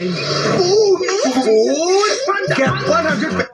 Food Panda. Get 100.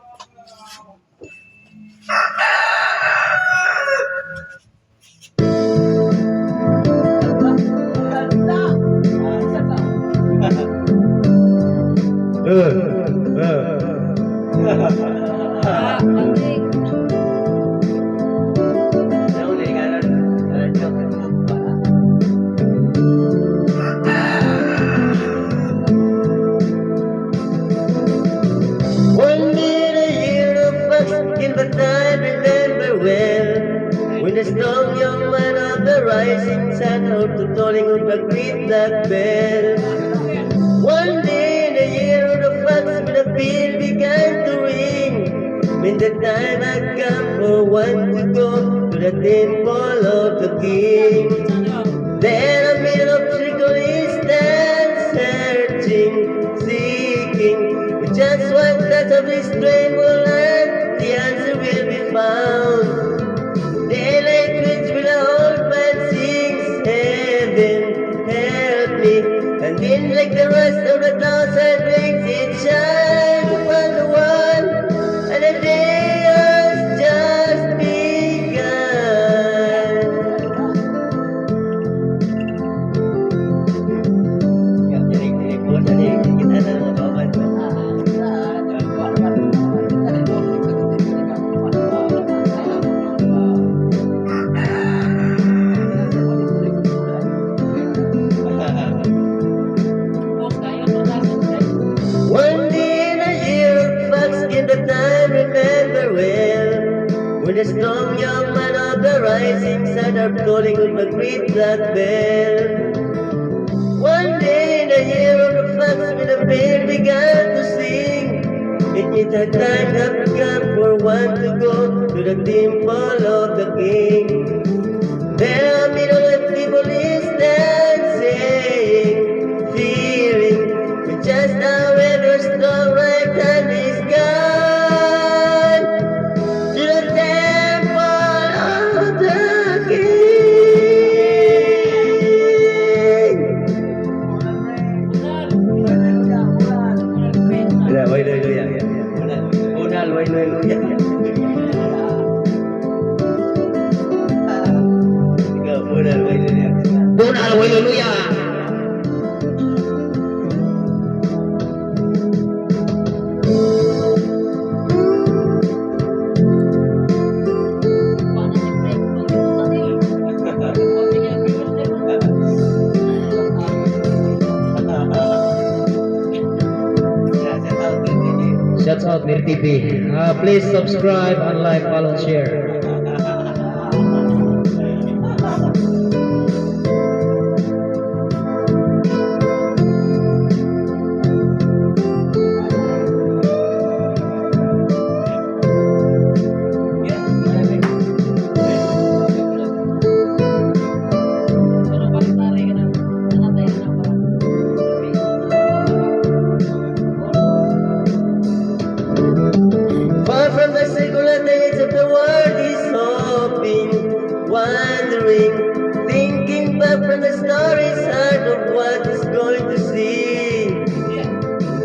When the strong young man of the rising sun out to tolling on the great black bell. One day in the year of the fox when the bell began to ring, when the time had come for one to go to the temple of the king. There a man of trickery stands searching, seeking, with just one touch of his tremble and the answer will be found. Daylight quits with the old man sings, heaven, help me. And then like the rest of the thousand rings, it shines upon the one, and the day has just begun. Jadi kita ada bawa One day in a year, fox in the time remember well, when the strong young man of the rising sun are calling on the great black bell. One day in the year of the fox when the bell began to sing, it had time have come for one to go to the temple of the king. There a middle of people is dancing, fearing, with just however strong right hand is gone to the temple of the king. Donal, hallelujah. Shouts out Mir TV. Please subscribe and like, follow, and share. Far from the secular days of the world is hoping, wondering, thinking back from the story's heart of what is going to see.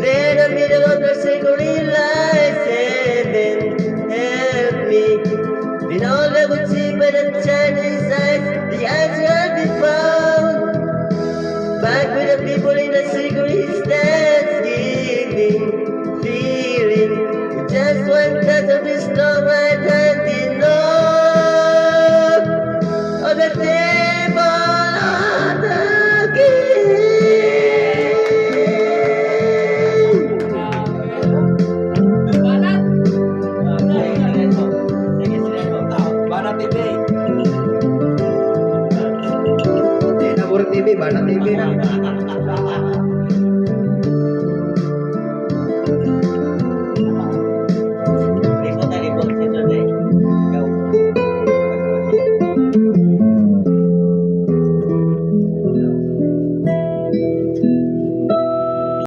There the middle of the century lies heaven, help me. Then all I would see by the Chinese eyes, the answer had been found. Back with the people in the century stands giving, feeling, with just one touch of his strong right hand enough of the table of the king. Bana TV. Nabur TV, Bana TV na.